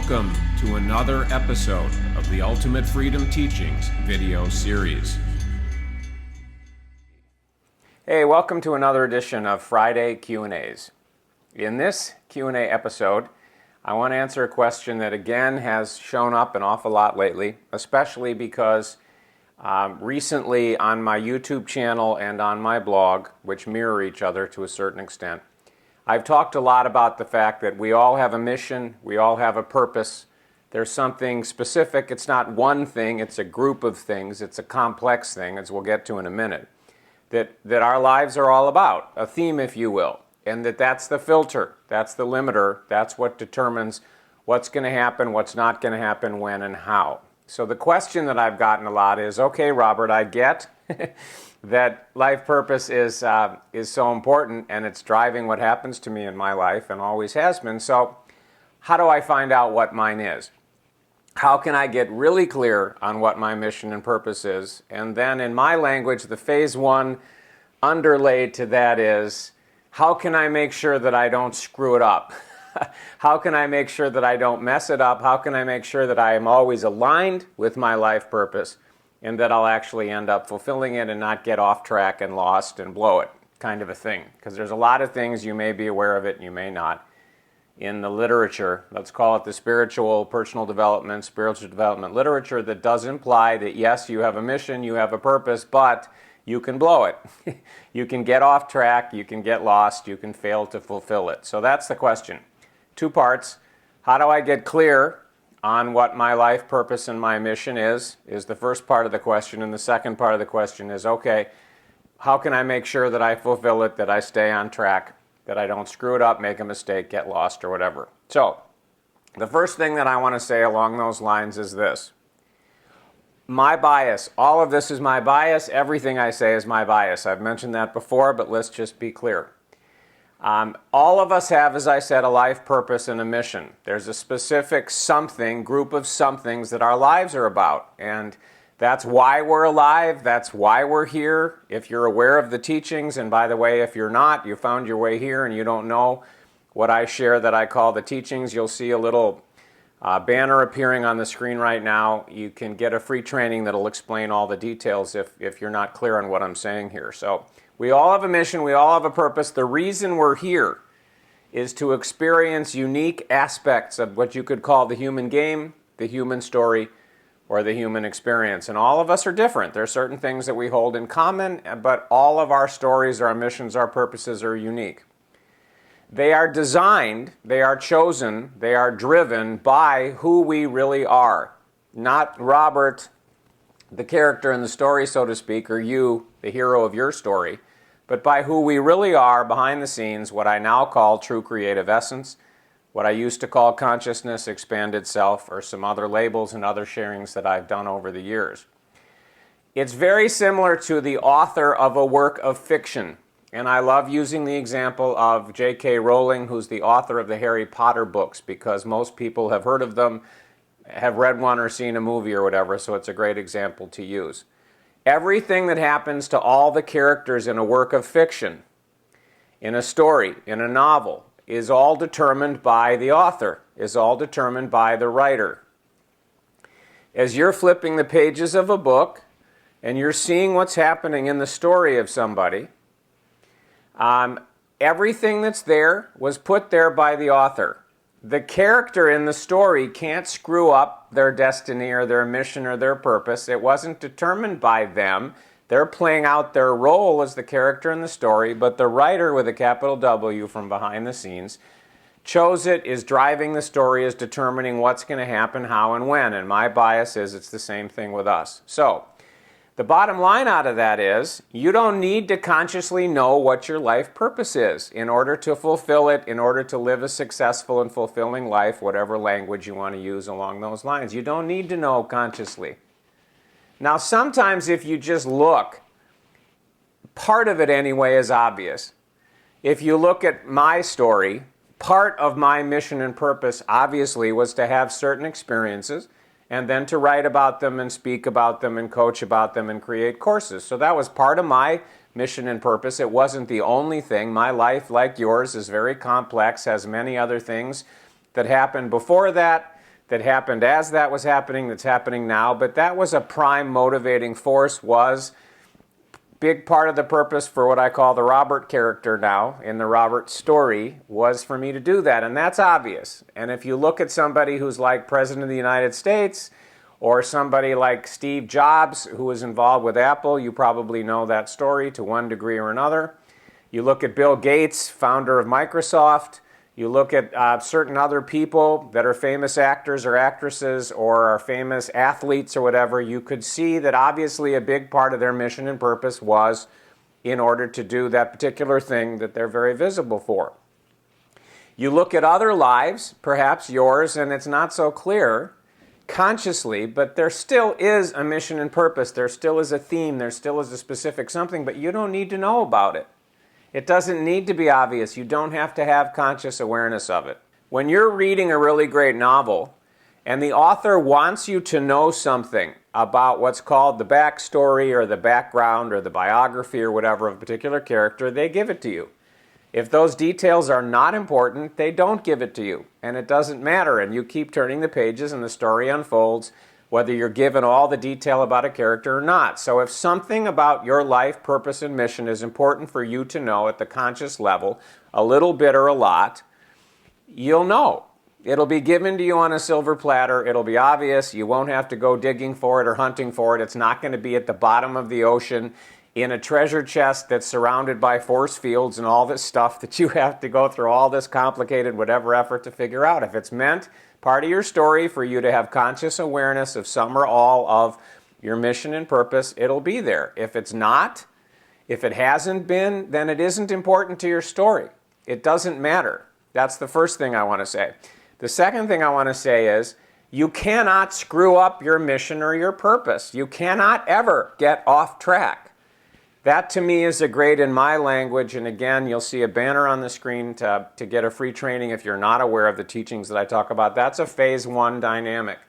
Welcome to another episode of the Ultimate Freedom Teachings video series. Hey, welcome to another edition of Friday Q&As. In this Q&A episode, I want to answer a question that again has shown up an awful lot lately, especially because recently on my YouTube channel and on my blog, which mirror each other to a certain extent, I've talked a lot about the fact that we all have a mission, we all have a purpose. There's something specific. It's not one thing, it's a group of things. It's a complex thing, as we'll get to in a minute, that our lives are all about, a theme, if you will, and that's the filter, that's the limiter, that's what determines what's going to happen, what's not going to happen, when, and how. So the question that I've gotten a lot is, okay, Robert, I get that life purpose is so important and it's driving what happens to me in my life and always has been. So how do I find out what mine is? How can I get really clear on what my mission and purpose is? And then in my language, the phase one underlaid to that is, how can I make sure that I don't screw it up? How can I make sure that I don't mess it up? How can I make sure that I am always aligned with my life purpose and that I'll actually end up fulfilling it and not get off track and lost and blow it, kind of a thing? Because there's a lot of things, you may be aware of it and you may not, in the literature, let's call it the spiritual development literature, that does imply that yes, you have a mission, you have a purpose, but you can blow it. You can get off track, you can get lost, you can fail to fulfill it. So that's the question. Two parts. How do I get clear on what my life purpose and my mission is the first part of the question. And the second part of the question is, okay, how can I make sure that I fulfill it, that I stay on track, that I don't screw it up, make a mistake, get lost, or whatever. So the first thing that I want to say along those lines is this. My bias, all of this is my bias, everything I say is my bias. I've mentioned that before, but let's just be clear. All of us have, as I said, a life purpose and a mission. There's a specific something, group of somethings that our lives are about. And that's why we're alive. That's why we're here. If you're aware of the teachings, and by the way, if you're not, you found your way here and you don't know what I share that I call the teachings, you'll see a little banner appearing on the screen right now. You can get a free training that'll explain all the details if you're not clear on what I'm saying here. So we all have a mission, we all have a purpose. The reason we're here is to experience unique aspects of what you could call the human game, the human story, or the human experience. And all of us are different. There are certain things that we hold in common, but all of our stories, our missions, our purposes are unique. They are designed, they are chosen, they are driven by who we really are. Not Robert, the character in the story, so to speak, or you, the hero of your story, but by who we really are behind the scenes, what I now call true creative essence, what I used to call consciousness, expanded self, or some other labels and other sharings that I've done over the years. It's very similar to the author of a work of fiction. And I love using the example of J.K. Rowling, who's the author of the Harry Potter books, because most people have heard of them, have read one or seen a movie or whatever, so it's a great example to use. Everything that happens to all the characters in a work of fiction, in a story, in a novel, is all determined by the author, is all determined by the writer. As you're flipping the pages of a book and you're seeing what's happening in the story of somebody, everything that's there was put there by the author. The character in the story can't screw up their destiny or their mission or their purpose. It wasn't determined by them. They're playing out their role as the character in the story, but the writer, with a capital W from behind the scenes, chose it, is driving the story, is determining what's going to happen, how, and when. And my bias is it's the same thing with us. So the bottom line out of that is you don't need to consciously know what your life purpose is in order to fulfill it, in order to live a successful and fulfilling life, whatever language you want to use along those lines. You don't need to know consciously. Now, sometimes if you just look, part of it anyway is obvious. If you look at my story, part of my mission and purpose obviously was to have certain experiences and then to write about them and speak about them and coach about them and create courses. So that was part of my mission and purpose. It wasn't the only thing. My life, like yours, is very complex, has many other things that happened before that that happened as that was happening, that's happening now, but that was a prime motivating force, was big part of the purpose for what I call the Robert character now, in the Robert story, was for me to do that, and that's obvious. And if you look at somebody who's like President of the United States, or somebody like Steve Jobs, who was involved with Apple, you probably know that story to one degree or another. You look at Bill Gates, founder of Microsoft. You look at certain other people that are famous actors or actresses or are famous athletes or whatever. You could see that obviously a big part of their mission and purpose was in order to do that particular thing that they're very visible for. You look at other lives, perhaps yours, and it's not so clear consciously, but there still is a mission and purpose. There still is a theme. There still is a specific something, but you don't need to know about it. It doesn't need to be obvious. You don't have to have conscious awareness of it. When you're reading a really great novel and the author wants you to know something about what's called the backstory or the background or the biography or whatever of a particular character, they give it to you. If those details are not important, they don't give it to you, and it doesn't matter, and you keep turning the pages and the story unfolds, whether you're given all the detail about a character or not. So if something about your life, purpose, and mission is important for you to know at the conscious level, a little bit or a lot, you'll know. It'll be given to you on a silver platter. It'll be obvious. You won't have to go digging for it or hunting for it. It's not going to be at the bottom of the ocean in a treasure chest that's surrounded by force fields and all this stuff that you have to go through all this complicated whatever effort to figure out. If it's meant, part of your story, for you to have conscious awareness of some or all of your mission and purpose, it'll be there. If it's not, if it hasn't been, then it isn't important to your story. It doesn't matter. That's the first thing I want to say. The second thing I want to say is, you cannot screw up your mission or your purpose. You cannot ever get off track. That to me is a great in my language, and again, you'll see a banner on the screen to get a free training if you're not aware of the teachings that I talk about. That's a phase one dynamic.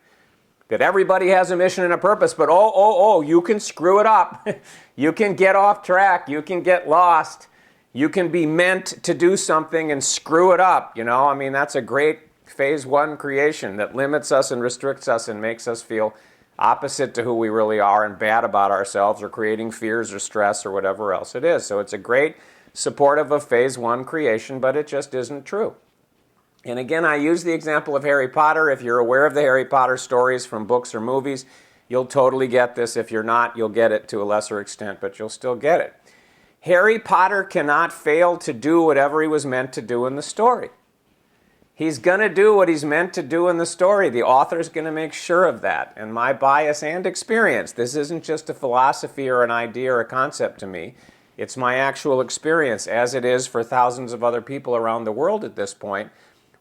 That everybody has a mission and a purpose, but you can screw it up. You can get off track. You can get lost. You can be meant to do something and screw it up. I mean, that's a great phase one creation that limits us and restricts us and makes us feel opposite to who we really are and bad about ourselves or creating fears or stress or whatever else it is. So it's a great supportive of phase one creation, but it just isn't true. And again, I use the example of Harry Potter. If you're aware of the Harry Potter stories from books or movies, you'll totally get this. If you're not, you'll get it to a lesser extent, but you'll still get it. Harry Potter cannot fail to do whatever he was meant to do in the story. He's going to do what he's meant to do in the story. The author's going to make sure of that. And my bias and experience, this isn't just a philosophy or an idea or a concept to me. It's my actual experience, as it is for thousands of other people around the world at this point,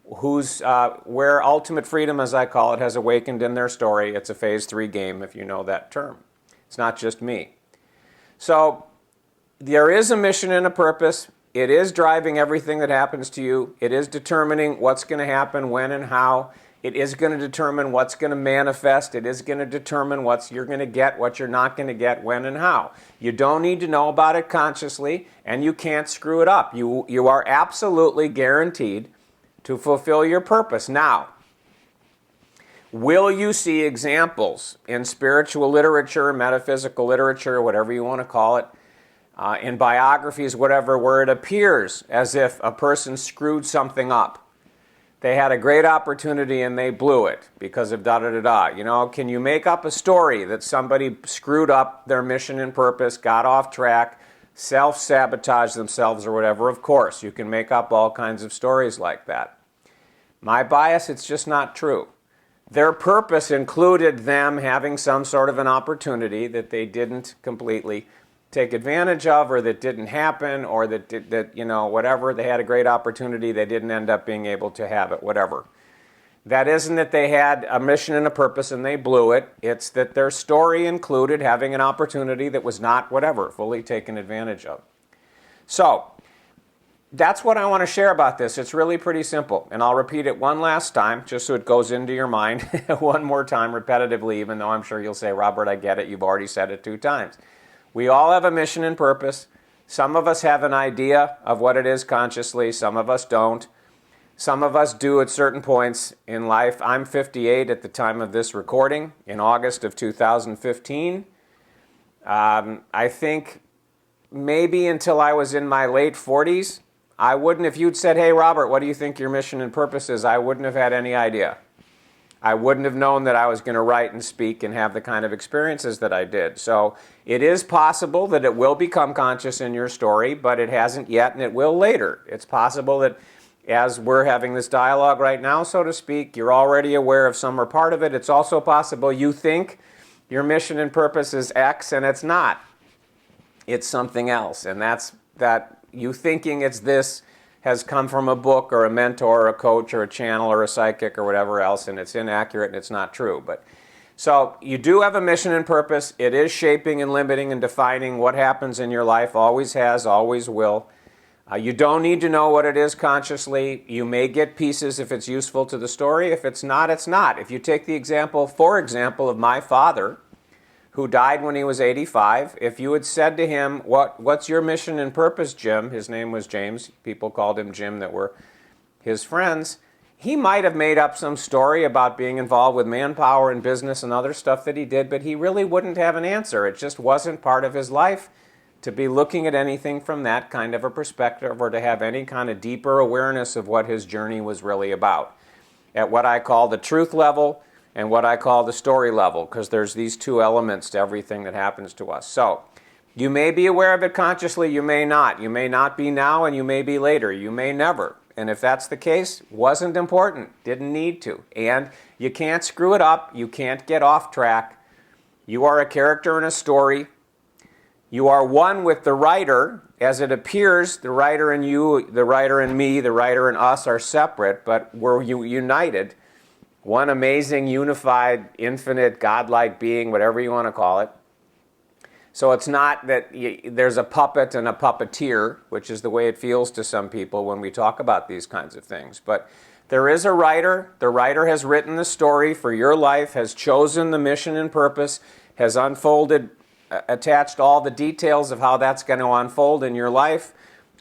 where ultimate freedom, as I call it, has awakened in their story. It's a phase 3 game, if you know that term. It's not just me. So there is a mission and a purpose. It is driving everything that happens to you. It is determining what's going to happen, when and how. It is going to determine what's going to manifest. It is going to determine what you're going to get, what you're not going to get, when and how. You don't need to know about it consciously, and you can't screw it up. You are absolutely guaranteed to fulfill your purpose. Now, will you see examples in spiritual literature, metaphysical literature, whatever you want to call it, in biographies, whatever, where it appears as if a person screwed something up? They had a great opportunity and they blew it because of da-da-da-da. Can you make up a story that somebody screwed up their mission and purpose, got off track, self-sabotaged themselves or whatever? Of course, you can make up all kinds of stories like that. My bias, it's just not true. Their purpose included them having some sort of an opportunity that they didn't completely take advantage of, or that didn't happen, or whatever. They had a great opportunity, they didn't end up being able to have it, whatever. That isn't that they had a mission and a purpose and they blew it. It's that their story included having an opportunity that was not, whatever, fully taken advantage of. So, that's what I want to share about this. It's really pretty simple. And I'll repeat it one last time, just so it goes into your mind one more time repetitively, even though I'm sure you'll say, Robert, I get it. You've already said it 2 times. We all have a mission and purpose. Some of us have an idea of what it is consciously. Some of us don't. Some of us do at certain points in life. I'm 58 at the time of this recording in August of 2015. I think maybe until I was in my late 40s, I wouldn't, if you'd said, hey, Robert, what do you think your mission and purpose is? I wouldn't have had any idea. I wouldn't have known that I was going to write and speak and have the kind of experiences that I did. So it is possible that it will become conscious in your story, but it hasn't yet, and it will later. It's possible that as we're having this dialogue right now, so to speak, you're already aware of some or part of it. It's also possible you think your mission and purpose is X, and it's not. It's something else, and that's that you thinking it's this has come from a book or a mentor or a coach or a channel or a psychic or whatever else, and it's inaccurate and it's not true. But so you do have a mission and purpose. It is shaping and limiting and defining what happens in your life, always has, always will. You don't need to know what it is consciously. You may get pieces if it's useful to the story. If it's not, it's not. If you take the example, for example, of my father, who died when he was 85, if you had said to him, what's your mission and purpose, Jim? His name was James. People called him Jim that were his friends. He might have made up some story about being involved with manpower and business and other stuff that he did, but he really wouldn't have an answer. It just wasn't part of his life to be looking at anything from that kind of a perspective or to have any kind of deeper awareness of what his journey was really about. At what I call the truth level and what I call the story level, because there's these two elements to everything that happens to us. So you may be aware of it consciously, you may not. You may not be now, and you may be later. You may never. And if that's the case, wasn't important, didn't need to. And you can't screw it up, you can't get off track. You are a character in a story. You are one with the writer. As it appears, the writer and you, the writer and me, the writer and us are separate, but we're united. One amazing, unified, infinite, godlike being, whatever you want to call it. So it's not that there's a puppet and a puppeteer, which is the way it feels to some people when we talk about these kinds of things. But there is a writer. The writer has written the story for your life, has chosen the mission and purpose, has unfolded, attached all the details of how that's going to unfold in your life,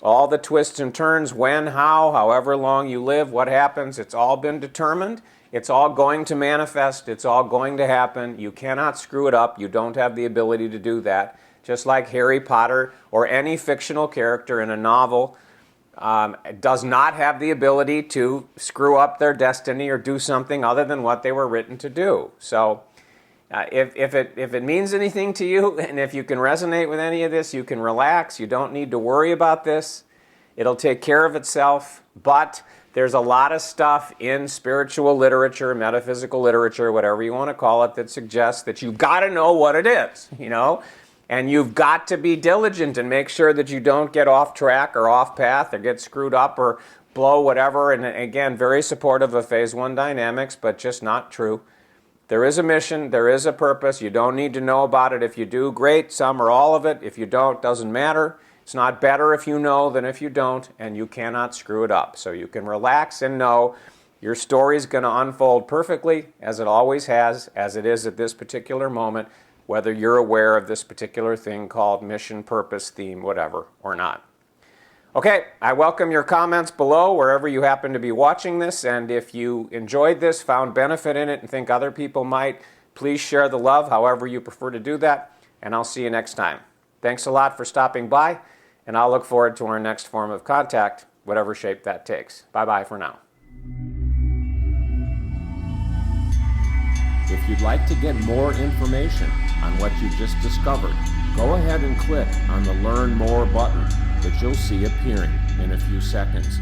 all the twists and turns, when, how, however long you live, what happens. It's all been determined. It's all going to manifest. It's all going to happen. You cannot screw it up. You don't have the ability to do that. Just like Harry Potter or any fictional character in a novel does not have the ability to screw up their destiny or do something other than what they were written to do. So if it means anything to you, and if you can resonate with any of this, you can relax. You don't need to worry about this. It'll take care of itself. But there's a lot of stuff in spiritual literature, metaphysical literature, whatever you want to call it, that suggests that you've got to know what it is, and you've got to be diligent and make sure that you don't get off track or off path or get screwed up or blow whatever. And again, very supportive of phase one dynamics, but just not true. There is a mission, there is a purpose. You don't need to know about it. If you do, great, some or all of it. If you don't, doesn't matter. It's not better if you know than if you don't, and you cannot screw it up. So you can relax and know your story is going to unfold perfectly, as it always has, as it is at this particular moment, whether you're aware of this particular thing called mission, purpose, theme, whatever, or not. Okay, I welcome your comments below wherever you happen to be watching this, and if you enjoyed this, found benefit in it, and think other people might, please share the love however you prefer to do that, and I'll see you next time. Thanks a lot for stopping by. And I'll look forward to our next form of contact, whatever shape that takes. Bye-bye for now. If you'd like to get more information on what you just discovered, go ahead and click on the Learn More button that you'll see appearing in a few seconds.